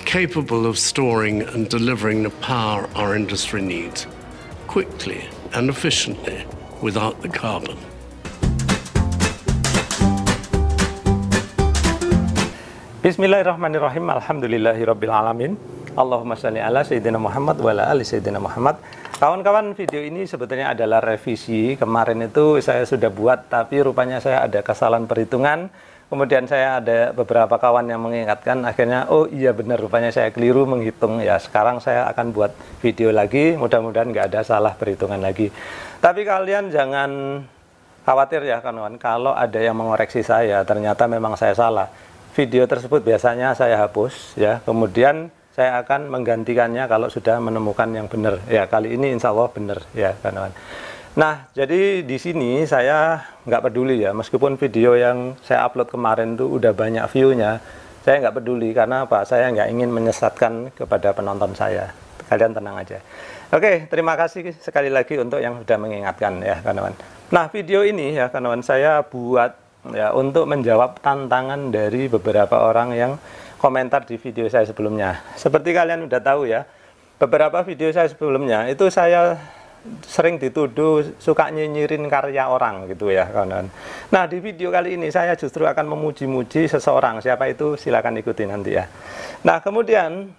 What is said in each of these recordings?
capable of storing and delivering the power our industry needs, quickly and efficiently, without the carbon. Bismillahirrahmanirrahim. Alhamdulillahirabbil alamin. Allahumma shalli ala sayyidina Muhammad wa ala ali sayyidina Muhammad. Kawan-kawan, video ini sebetulnya adalah revisi. Kemarin itu saya sudah buat, tapi rupanya saya ada kesalahan perhitungan. Kemudian saya ada beberapa kawan yang mengingatkan, akhirnya oh iya benar, rupanya saya keliru menghitung. Ya, sekarang saya akan buat video lagi, mudah-mudahan nggak ada salah perhitungan lagi. Tapi kalian jangan khawatir ya kawan-kawan, kalau ada yang mengoreksi saya, ternyata memang saya salah. Video tersebut biasanya saya hapus ya, kemudian saya akan menggantikannya kalau sudah menemukan yang benar. Ya, kali ini insya Allah benar ya kawan-kawan. Nah, jadi di sini saya nggak peduli ya, meskipun video yang saya upload kemarin itu udah banyak view-nya, saya nggak peduli. Karena apa? Saya nggak ingin menyesatkan kepada penonton saya. Kalian tenang aja. Oke, terima kasih sekali lagi untuk yang sudah mengingatkan ya kawan-kawan. Nah, video ini ya kawan-kawan saya buat ya untuk menjawab tantangan dari beberapa orang yang komentar di video saya sebelumnya. Seperti kalian udah tahu ya, beberapa video saya sebelumnya itu saya sering dituduh suka nyinyirin karya orang gitu ya kawan-kawan. Nah, di video kali ini saya justru akan memuji-muji seseorang. Siapa itu? Silakan ikuti nanti ya. Nah, kemudian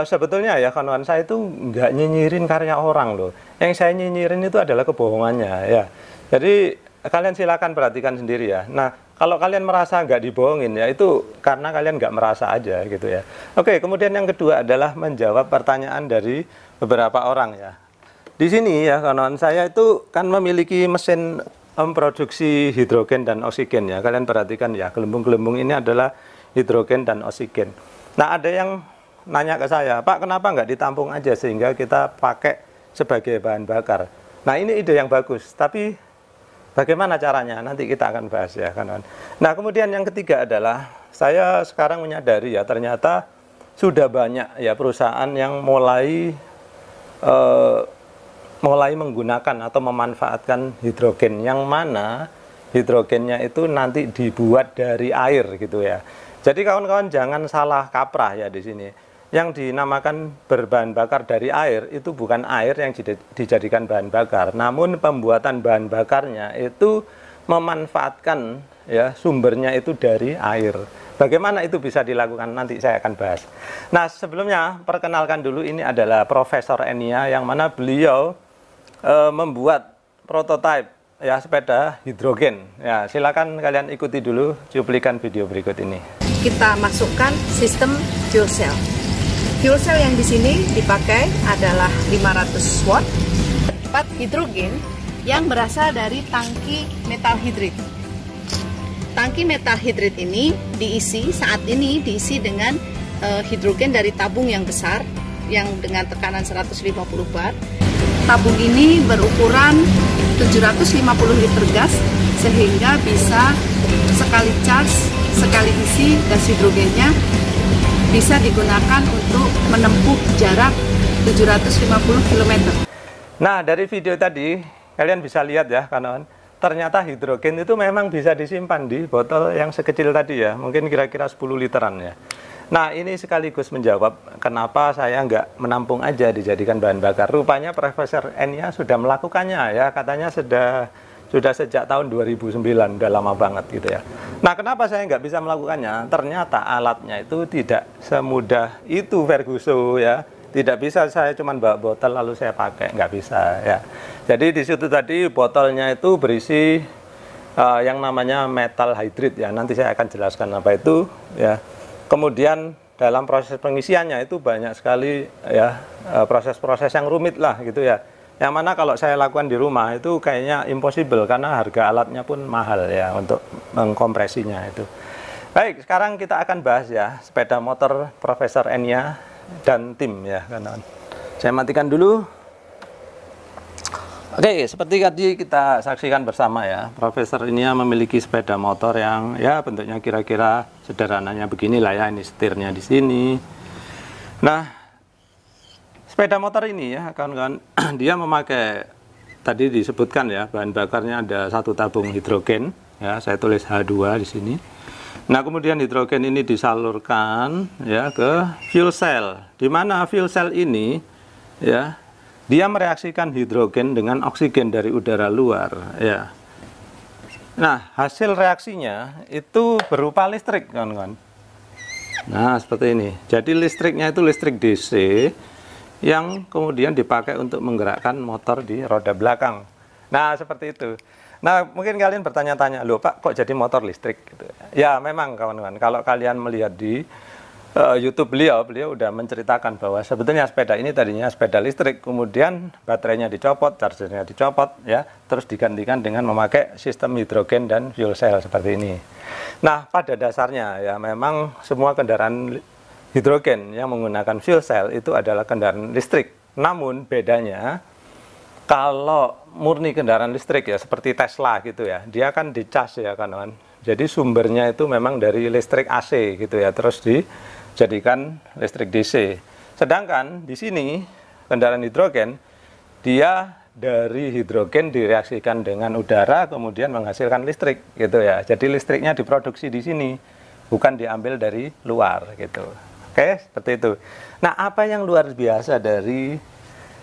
sebetulnya ya kawan-kawan, saya itu nggak nyinyirin karya orang loh. Yang saya nyinyirin itu adalah kebohongannya ya. Jadi kalian silakan perhatikan sendiri ya. Nah, kalau kalian merasa nggak dibohongin ya, itu karena kalian nggak merasa aja gitu ya. Oke, kemudian yang kedua adalah menjawab pertanyaan dari beberapa orang ya. Di sini ya kawan-kawan, saya itu kan memiliki mesin memproduksi hidrogen dan oksigen ya. Kalian perhatikan ya, gelembung-gelembung ini adalah hidrogen dan oksigen. Nah, ada yang nanya ke saya, Pak, kenapa nggak ditampung aja sehingga kita pakai sebagai bahan bakar? Nah, ini ide yang bagus, tapi bagaimana caranya? Nanti kita akan bahas ya kawan-kawan. Nah, kemudian yang ketiga adalah saya sekarang menyadari ya, ternyata sudah banyak ya perusahaan yang mulai menggunakan atau memanfaatkan hidrogen, yang mana hidrogennya itu nanti dibuat dari air gitu ya. Jadi kawan-kawan jangan salah kaprah ya di sini. Yang dinamakan berbahan bakar dari air itu bukan air yang dijadikan bahan bakar, namun pembuatan bahan bakarnya itu memanfaatkan ya sumbernya itu dari air. Bagaimana itu bisa dilakukan nanti saya akan bahas. Nah, sebelumnya perkenalkan dulu, ini adalah Profesor Enia, yang mana beliau membuat prototipe ya sepeda hidrogen. Ya, silakan kalian ikuti dulu cuplikan video berikut ini. Kita masukkan sistem fuel cell. Fuel cell yang di sini dipakai adalah 500 watt, 4 hidrogen yang berasal dari tangki metal hidrit. Tangki metal hidrit ini saat ini diisi dengan hidrogen dari tabung yang besar yang dengan tekanan 150 bar. Tabung ini berukuran 750 liter gas sehingga bisa sekali charge, sekali isi gas hidrogennya bisa digunakan untuk menempuh jarak 750 km. Nah, dari video tadi kalian bisa lihat ya kawan-kawan, ternyata hidrogen itu memang bisa disimpan di botol yang sekecil tadi ya, mungkin kira-kira 10 literan ya. Nah, ini sekaligus menjawab kenapa saya nggak menampung aja dijadikan bahan bakar. Rupanya Profesor Enia sudah melakukannya ya, katanya sudah sejak tahun 2009, udah lama banget gitu ya. Nah, kenapa saya nggak bisa melakukannya? Ternyata alatnya itu tidak semudah itu Ferguson ya. Tidak bisa saya cuma bawa botol lalu saya pakai, nggak bisa ya. Jadi di situ tadi botolnya itu berisi yang namanya metal hydride ya. Nanti saya akan jelaskan apa itu ya. Kemudian dalam proses pengisiannya itu banyak sekali ya proses-proses yang rumit lah gitu ya. Yang mana kalau saya lakukan di rumah itu kayaknya impossible karena harga alatnya pun mahal ya untuk mengkompresinya itu. Baik, sekarang kita akan bahas ya sepeda motor Profesor Enia dan tim ya kawan-kawan. Saya matikan dulu. Oke, seperti tadi kita saksikan bersama ya, Profesor Enia memiliki sepeda motor yang ya bentuknya kira-kira sederhananya beginilah ya, ini setirnya di sini. Nah, sepeda motor ini ya kawan-kawan, dia memakai tadi disebutkan ya bahan bakarnya ada satu tabung hidrogen ya, saya tulis H2 di sini. Nah, kemudian hidrogen ini disalurkan ya ke fuel cell. Di mana fuel cell ini ya, dia mereaksikan hidrogen dengan oksigen dari udara luar ya. Nah, hasil reaksinya itu berupa listrik, kawan-kawan. Nah, seperti ini. Jadi listriknya itu listrik DC yang kemudian dipakai untuk menggerakkan motor di roda belakang. Nah, seperti itu. Nah, mungkin kalian bertanya-tanya, loh Pak, kok jadi motor listrik? Gitu. Ya, memang kawan-kawan, kalau kalian melihat di YouTube beliau udah menceritakan bahwa sebetulnya sepeda ini tadinya sepeda listrik, kemudian baterainya dicopot, chargernya dicopot, ya, terus digantikan dengan memakai sistem hidrogen dan fuel cell seperti ini. Nah, pada dasarnya ya memang semua kendaraan hidrogen yang menggunakan fuel cell itu adalah kendaraan listrik. Namun bedanya, kalau murni kendaraan listrik ya seperti Tesla gitu ya, dia kan dicas ya kawan. Jadi sumbernya itu memang dari listrik AC gitu ya, terus dijadikan listrik DC. Sedangkan di sini kendaraan hidrogen dia dari hidrogen direaksikan dengan udara kemudian menghasilkan listrik gitu ya. Jadi listriknya diproduksi di sini, bukan diambil dari luar gitu. Oke, seperti itu. Nah, apa yang luar biasa dari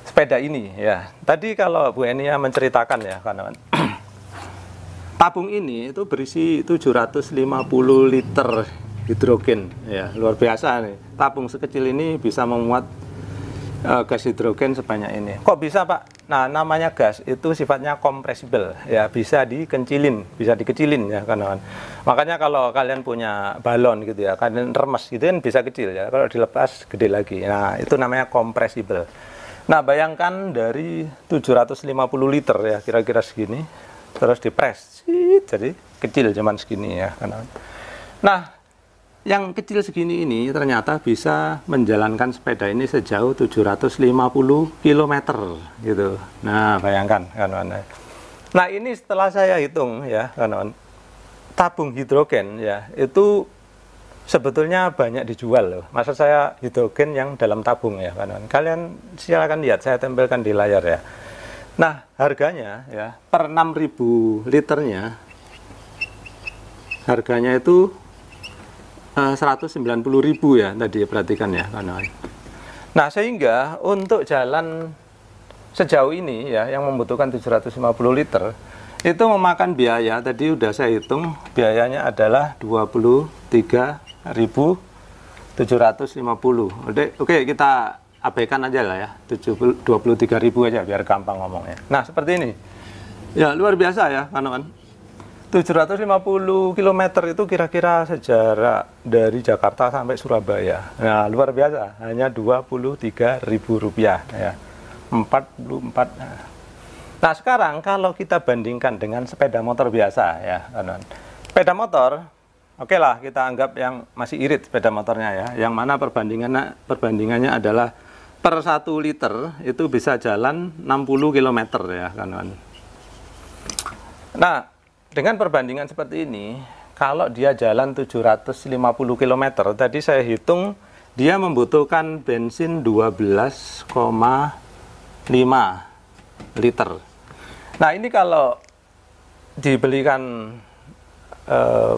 sepeda ini ya? Tadi kalau Bu Enia menceritakan ya, kawan-kawan. Tabung ini itu berisi 750 liter hidrogen ya, luar biasa nih. Tabung sekecil ini bisa memuat gas hidrogen sebanyak ini. Kok bisa, Pak? Nah, namanya gas itu sifatnya kompresibel ya, bisa dikecilin ya, kawan-kawan. Makanya kalau kalian punya balon gitu ya, kalian remes gitu kan bisa kecil ya, kalau dilepas gede lagi. Nah, itu namanya kompresibel. Nah, bayangkan dari 750 liter ya, kira-kira segini, terus dipres, jadi kecil cuman segini ya, kawan-kawan. Nah, yang kecil segini ini ternyata bisa menjalankan sepeda ini sejauh 750 km gitu. Nah, bayangkan kawan-kawan. Nah, ini setelah saya hitung ya, kawan-kawan. Tabung hidrogen ya, itu sebetulnya banyak dijual loh. Maksud saya hidrogen yang dalam tabung ya, kawan-kawan. Kalian silakan lihat, saya tempelkan di layar ya. Nah, harganya ya per 6.000 liternya harganya itu 190.000 ya, tadi perhatikan ya kawan-kawan. Nah, sehingga untuk jalan sejauh ini ya yang membutuhkan 750 liter itu memakan biaya, tadi udah saya hitung biayanya adalah 23.750. Oke, kita abaikan aja lah ya, 23.000 aja biar gampang ngomongnya. Nah, seperti ini. Ya, luar biasa ya kawan-kawan. 750 km itu kira-kira sejarah dari Jakarta sampai Surabaya. Nah, luar biasa, hanya Rp23.000 ya. 44. Nah, sekarang kalau kita bandingkan dengan sepeda motor biasa ya, kawan-kawan. Sepeda motor, oke lah kita anggap yang masih irit sepeda motornya ya. Yang mana perbandingannya adalah per 1 liter itu bisa jalan 60 km ya, kawan-kawan. Nah, dengan perbandingan seperti ini, kalau dia jalan 750 km, tadi saya hitung dia membutuhkan bensin 12,5 liter. Nah, ini kalau dibelikan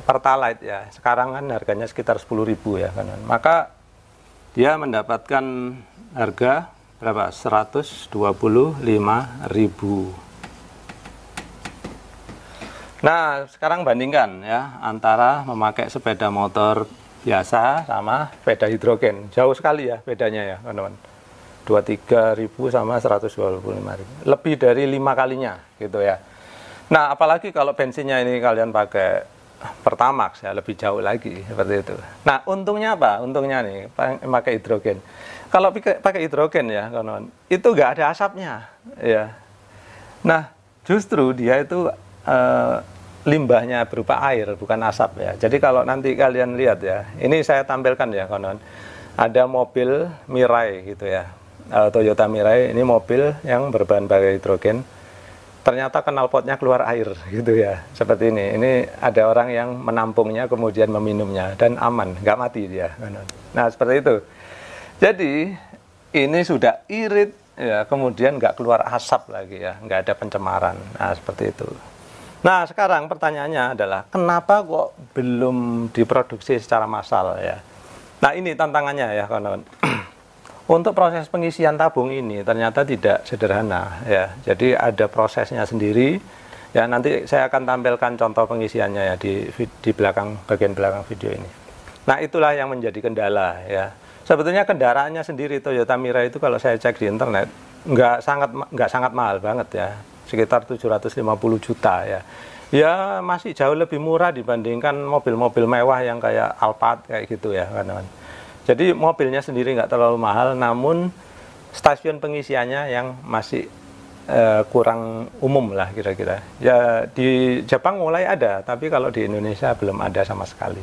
Pertalite ya, sekarang kan harganya sekitar 10.000 ya, kan? Maka dia mendapatkan harga berapa? 125.000. Nah, sekarang bandingkan ya antara memakai sepeda motor biasa sama sepeda hidrogen. Jauh sekali ya bedanya ya, teman-teman. 23.000 sama 125.000. Lebih dari 5 kalinya gitu ya. Nah, apalagi kalau bensinnya ini kalian pakai Pertamax ya, lebih jauh lagi seperti itu. Nah, untungnya apa? Untungnya nih pakai hidrogen. Kalau pakai hidrogen ya, teman-teman, itu nggak ada asapnya ya. Nah, justru dia itu limbahnya berupa air, bukan asap ya. Jadi kalau nanti kalian lihat ya, ini saya tampilkan ya kawan-kawan. Ada mobil Mirai gitu ya, Toyota Mirai, ini mobil yang berbahan bakar hidrogen. Ternyata knalpotnya keluar air gitu ya, seperti ini. Ini ada orang yang menampungnya kemudian meminumnya dan aman, nggak mati dia. Nah, seperti itu. Jadi ini sudah irit ya, kemudian nggak keluar asap lagi ya, nggak ada pencemaran. Nah, seperti itu. Nah, sekarang pertanyaannya adalah kenapa kok belum diproduksi secara massal ya? Nah, ini tantangannya ya, kawan-kawan. Untuk proses pengisian tabung ini ternyata tidak sederhana ya. Jadi ada prosesnya sendiri. Ya, nanti saya akan tampilkan contoh pengisiannya ya di belakang, bagian belakang video ini. Nah, itulah yang menjadi kendala ya. Sebetulnya kendaraannya sendiri Toyota Mirai itu kalau saya cek di internet nggak sangat mahal banget ya. Sekitar 750 juta ya. Ya, masih jauh lebih murah dibandingkan mobil-mobil mewah yang kayak Alphard kayak gitu ya, kawan-kawan. Jadi mobilnya sendiri nggak terlalu mahal, namun stasiun pengisiannya yang masih kurang umum lah kira-kira. Ya di Jepang mulai ada, tapi kalau di Indonesia belum ada sama sekali.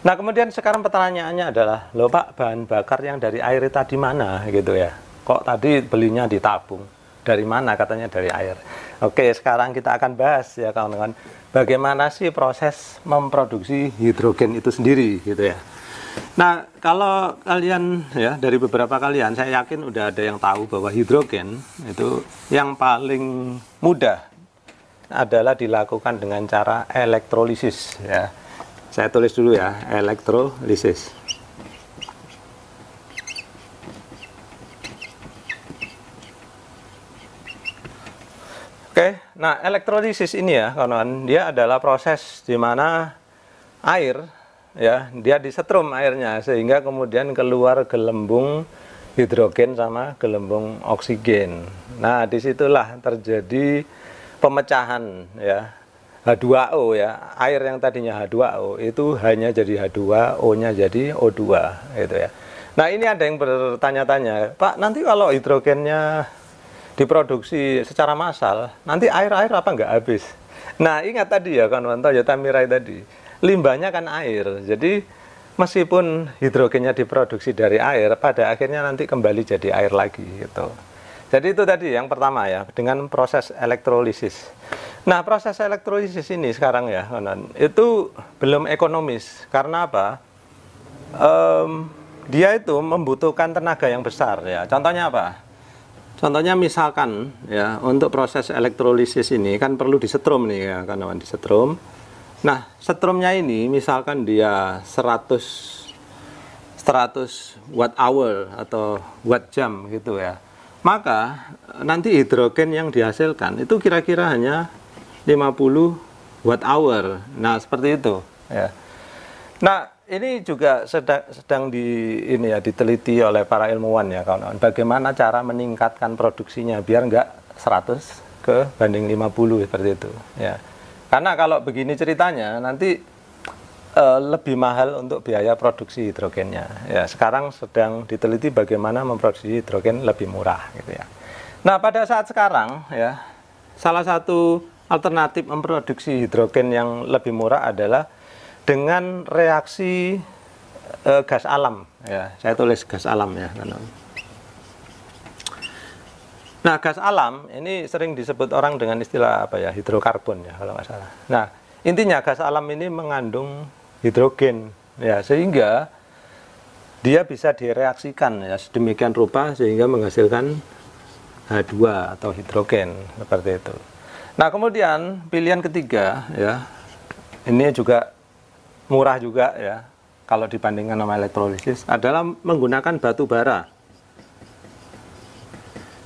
Nah, kemudian sekarang pertanyaannya adalah, loh Pak, bahan bakar yang dari air tadi mana gitu ya? Kok tadi belinya di tabung? Dari mana? Katanya dari air. Oke, sekarang kita akan bahas ya kawan-kawan, bagaimana sih proses memproduksi hidrogen itu sendiri gitu ya. Nah, kalau kalian ya, dari beberapa kalian saya yakin udah ada yang tahu bahwa hidrogen itu yang paling mudah adalah dilakukan dengan cara elektrolisis ya. Saya tulis dulu ya, elektrolisis. Oke, nah elektrolisis ini ya kawan-kawan, dia adalah proses di mana air ya, dia disetrum airnya sehingga kemudian keluar gelembung hidrogen sama gelembung oksigen. Nah, disitulah terjadi pemecahan ya, H2O ya, air yang tadinya H2O itu hanya jadi H2O-nya jadi O2 gitu ya. Nah, ini ada yang bertanya-tanya, Pak, nanti kalau hidrogennya diproduksi secara massal, nanti air-air apa nggak habis? Nah, ingat tadi ya kawan-kawan, Toyota Mirai tadi, limbahnya kan air, jadi meskipun hidrogennya diproduksi dari air, pada akhirnya nanti kembali jadi air lagi gitu. Jadi itu tadi yang pertama ya, dengan proses elektrolisis. Nah, proses elektrolisis ini sekarang ya, itu belum ekonomis. Karena apa? Dia itu membutuhkan tenaga yang besar ya. Contohnya apa? Contohnya misalkan ya, untuk proses elektrolisis ini kan perlu disetrum nih ya, kawan-kawan, disetrum. Nah, setrumnya ini misalkan dia 100 watt hour atau watt jam gitu ya. Maka nanti hidrogen yang dihasilkan itu kira-kira hanya 50 watt hour. Nah, seperti itu ya. Nah, ini juga sedang diteliti oleh para ilmuwan ya kawan-kawan. Bagaimana cara meningkatkan produksinya biar nggak 100 ke banding 50 seperti itu ya. Karena kalau begini ceritanya nanti lebih mahal untuk biaya produksi hidrogennya. Ya, sekarang sedang diteliti bagaimana memproduksi hidrogen lebih murah gitu ya. Nah, pada saat sekarang ya, salah satu alternatif memproduksi hidrogen yang lebih murah adalah dengan reaksi gas alam ya. Saya tulis gas alam ya. Nah, gas alam ini sering disebut orang dengan istilah apa ya, hidrokarbon ya kalau nggak salah. Nah, intinya gas alam ini mengandung hidrogen ya, sehingga dia bisa direaksikan ya sedemikian rupa sehingga menghasilkan H2 atau hidrogen seperti itu. Nah, kemudian pilihan ketiga ya, ini juga murah juga ya kalau dibandingkan sama elektrolisis, adalah menggunakan batu bara.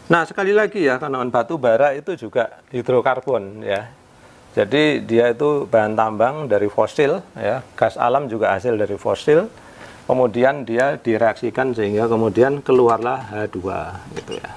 Nah, sekali lagi ya, kawan-kawan, batu bara itu juga hidrokarbon ya. Jadi dia itu bahan tambang dari fosil ya. Gas alam juga hasil dari fosil. Kemudian dia direaksikan sehingga kemudian keluarlah H2 gitu ya.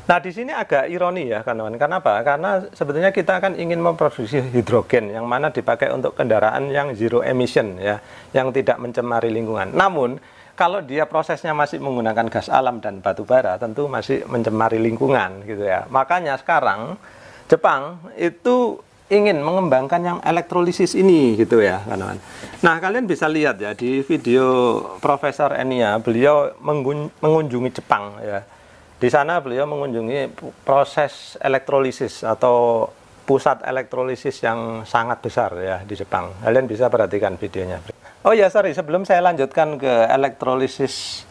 Nah, di sini agak ironi ya, kawan-kawan. Kenapa? Karena sebetulnya kita kan ingin memproduksi hidrogen yang mana dipakai untuk kendaraan yang zero emission ya, yang tidak mencemari lingkungan. Namun kalau dia prosesnya masih menggunakan gas alam dan batu bara, tentu masih mencemari lingkungan gitu ya. Makanya sekarang Jepang itu ingin mengembangkan yang elektrolisis ini gitu ya, kawan-kawan. Nah, kalian bisa lihat ya di video Profesor Enya, beliau mengunjungi Jepang ya. Di sana beliau mengunjungi proses elektrolisis atau pusat elektrolisis yang sangat besar ya di Jepang. Kalian bisa perhatikan videonya. Oh ya, sorry, sebelum saya lanjutkan ke elektrolisis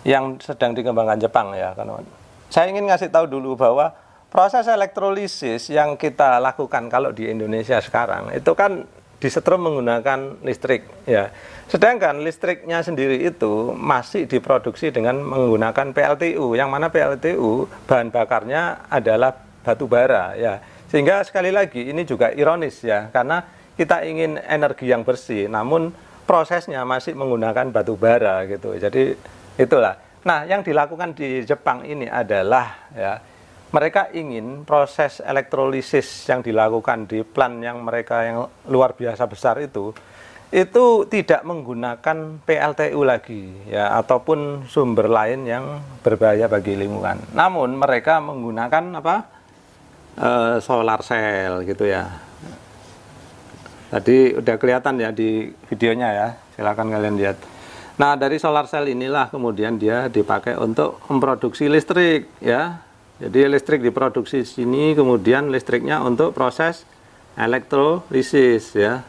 yang sedang dikembangkan Jepang ya, kawan-kawan. Saya ingin ngasih tahu dulu bahwa proses elektrolisis yang kita lakukan kalau di Indonesia sekarang itu kan disetrum menggunakan listrik ya. Sedangkan listriknya sendiri itu masih diproduksi dengan menggunakan PLTU, yang mana PLTU bahan bakarnya adalah batu bara ya. Sehingga sekali lagi ini juga ironis ya, karena kita ingin energi yang bersih namun prosesnya masih menggunakan batu bara gitu. Jadi itulah. Nah, yang dilakukan di Jepang ini adalah ya, mereka ingin proses elektrolisis yang dilakukan di plant yang mereka yang luar biasa besar itu tidak menggunakan PLTU lagi ya, ataupun sumber lain yang berbahaya bagi lingkungan. Namun mereka menggunakan apa? Solar cell gitu ya. Tadi udah kelihatan ya di videonya ya, silakan kalian lihat. Nah, dari solar cell inilah kemudian dia dipakai untuk memproduksi listrik ya. Jadi listrik diproduksi di sini, kemudian listriknya untuk proses elektrolisis ya.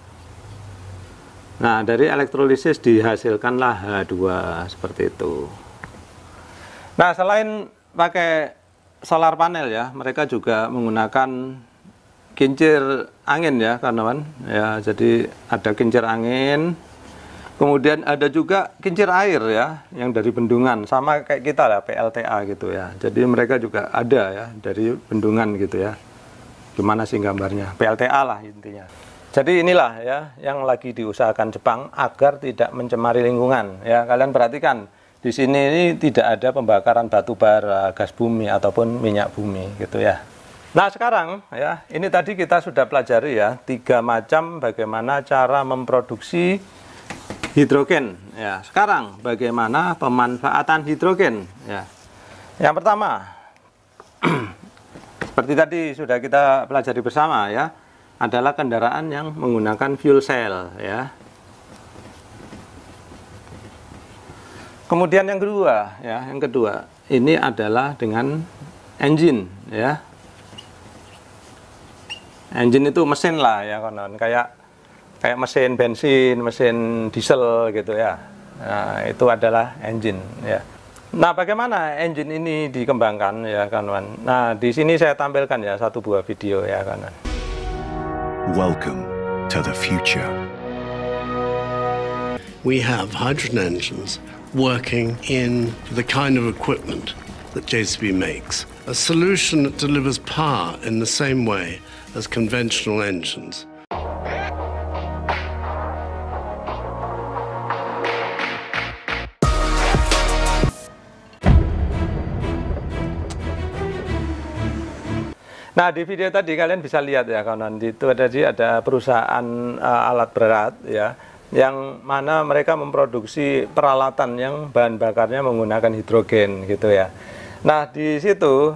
Nah, dari elektrolisis dihasilkanlah H2 seperti itu. Nah, selain pakai solar panel ya, mereka juga menggunakan kincir angin ya, kawan-kawan. Ya, jadi ada kincir angin. Kemudian ada juga kincir air ya, yang dari bendungan, sama kayak kita lah, PLTA gitu ya. Jadi mereka juga ada ya, dari bendungan gitu ya. Gimana sih gambarnya? PLTA lah intinya. Jadi inilah ya, yang lagi diusahakan Jepang agar tidak mencemari lingkungan. Ya, kalian perhatikan, di sini ini tidak ada pembakaran batu bara, gas bumi, ataupun minyak bumi gitu ya. Nah sekarang ya, ini tadi kita sudah pelajari ya, 3 macam bagaimana cara memproduksi hidrogen ya. Sekarang bagaimana pemanfaatan hidrogen ya. Yang pertama seperti tadi sudah kita pelajari bersama ya, adalah kendaraan yang menggunakan fuel cell ya. Kemudian yang kedua ya, ini adalah dengan engine ya. Engine itu mesin lah ya, kawan-kawan, kayak mesin bensin, mesin diesel gitu ya. Nah, itu adalah engine ya. Nah, bagaimana engine ini dikembangkan ya, kawan-kawan? Nah, di sini saya tampilkan ya satu buah video ya, kawan-kawan. Welcome to the future. We have hydrogen engines working in the kind of equipment that JCB makes, a solution that delivers power in the same way as conventional engines. Nah, di video tadi kalian bisa lihat ya, kawan-kawan, itu ada perusahaan alat berat ya, yang mana mereka memproduksi peralatan yang bahan bakarnya menggunakan hidrogen gitu ya. Nah, di situ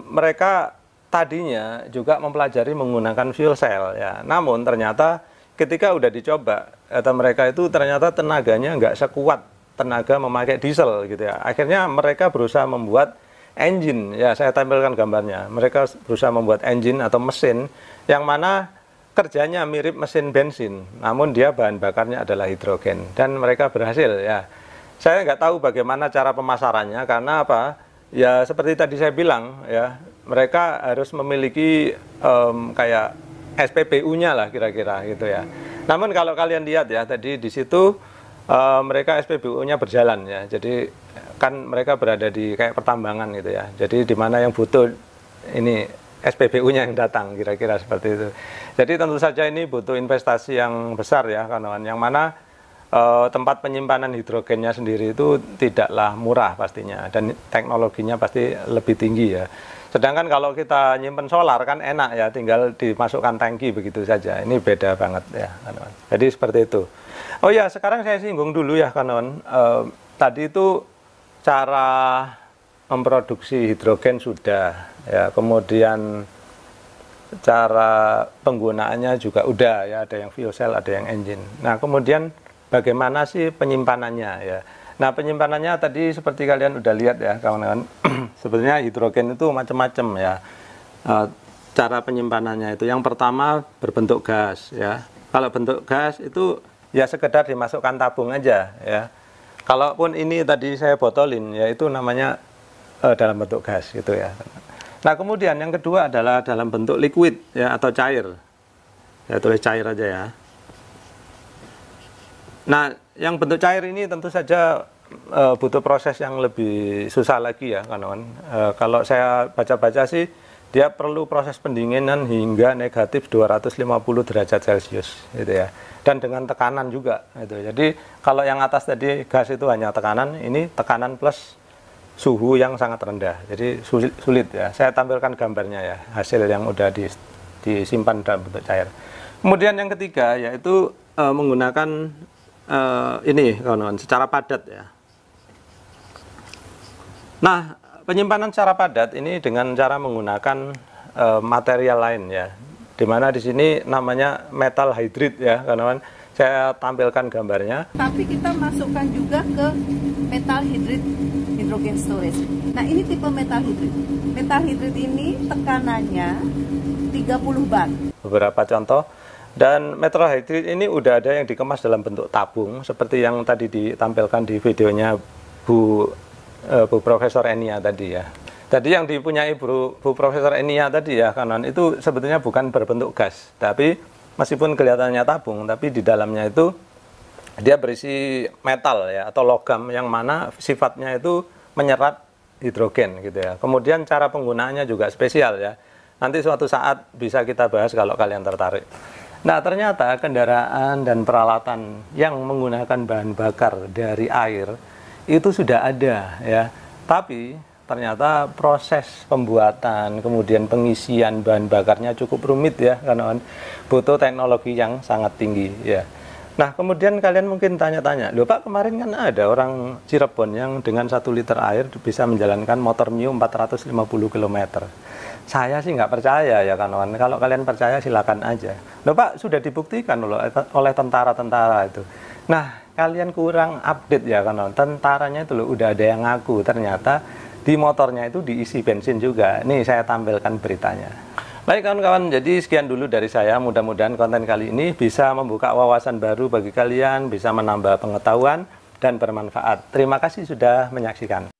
mereka tadinya juga mempelajari menggunakan fuel cell ya. Namun ternyata ketika udah dicoba, kata mereka itu ternyata tenaganya nggak sekuat tenaga memakai diesel gitu ya. Akhirnya mereka berusaha membuat engine ya, saya tampilkan gambarnya. Mereka berusaha membuat engine atau mesin yang mana kerjanya mirip mesin bensin, namun dia bahan bakarnya adalah hidrogen, dan mereka berhasil ya. Saya nggak tahu bagaimana cara pemasarannya, karena apa ya, seperti tadi saya bilang ya, mereka harus memiliki kayak SPBU-nya lah kira-kira gitu ya. Namun kalau kalian lihat ya tadi di situ mereka SPBU-nya berjalan ya. Jadi kan mereka berada di kayak pertambangan gitu ya. Jadi di mana yang butuh ini SPBU-nya yang datang, kira-kira seperti itu. Jadi tentu saja ini butuh investasi yang besar ya, kawan-kawan. Yang mana tempat penyimpanan hidrogennya sendiri itu tidaklah murah pastinya, dan teknologinya pasti lebih tinggi ya. Sedangkan kalau kita nyimpen solar kan enak ya, tinggal dimasukkan tangki begitu saja. Ini beda banget ya, kawan-kawan. Jadi seperti itu. Oh ya, sekarang saya singgung dulu ya, kawan-kawan. Tadi itu cara memproduksi hidrogen sudah ya, kemudian cara penggunaannya juga udah ya, ada yang fuel cell, ada yang engine. Nah, kemudian bagaimana sih penyimpanannya ya. Nah, penyimpanannya tadi seperti kalian udah lihat ya, kawan-kawan. Sebenarnya hidrogen itu macam-macam ya. Cara penyimpanannya itu yang pertama berbentuk gas ya. Kalau bentuk gas itu ya sekedar dimasukkan tabung aja ya. Kalaupun ini tadi saya botolin ya, itu namanya dalam bentuk gas gitu ya. Nah, kemudian yang kedua adalah dalam bentuk liquid ya atau cair. Saya tulis cair aja ya. Nah, yang bentuk cair ini tentu saja butuh proses yang lebih susah lagi ya, kawan. Kalau saya baca-baca sih dia perlu proses pendinginan hingga negatif 250 derajat Celcius gitu ya. Dan dengan tekanan juga gitu. Jadi kalau yang atas tadi gas itu hanya tekanan, ini tekanan plus suhu yang sangat rendah. Jadi sulit ya. Saya tampilkan gambarnya ya, hasil yang udah disimpan dalam bentuk cair. Kemudian yang ketiga yaitu menggunakan ini kawan-kawan secara padat ya. Nah, penyimpanan secara padat ini dengan cara menggunakan material lain ya. Dimana di sini namanya metal hydride ya, kawan-kawan. Saya tampilkan gambarnya. Tapi kita masukkan juga ke metal hydride hydrogen storage. Nah, ini tipe metal hydride. Metal hydride ini tekanannya 30 bar. Beberapa contoh. Dan metal hydride ini udah ada yang dikemas dalam bentuk tabung seperti yang tadi ditampilkan di videonya Bu Profesor Enia tadi ya. Tadi yang dipunyai Bu Profesor Enia tadi ya, kanan itu sebetulnya bukan berbentuk gas, tapi meskipun kelihatannya tabung, tapi di dalamnya itu dia berisi metal ya atau logam yang mana sifatnya itu menyerap hidrogen gitu ya. Kemudian cara penggunaannya juga spesial ya. Nanti suatu saat bisa kita bahas kalau kalian tertarik. Nah, ternyata kendaraan dan peralatan yang menggunakan bahan bakar dari air itu sudah ada ya. Tapi ternyata proses pembuatan kemudian pengisian bahan bakarnya cukup rumit ya, karena butuh teknologi yang sangat tinggi ya. Nah, kemudian kalian mungkin tanya-tanya, loh Pak, kemarin kan ada orang Cirebon yang dengan 1 liter air bisa menjalankan motor Mio 450 km. Saya sih nggak percaya ya kawan. Kalau kalian percaya silakan aja. Loh Pak, sudah dibuktikan loh oleh tentara-tentara itu. Nah, kalian kurang update ya kawan. Tentaranya itu loh udah ada yang ngaku ternyata di motornya itu diisi bensin juga. Nih saya tampilkan beritanya. Baik kawan-kawan, jadi sekian dulu dari saya. Mudah-mudahan konten kali ini bisa membuka wawasan baru bagi kalian, bisa menambah pengetahuan dan bermanfaat. Terima kasih sudah menyaksikan.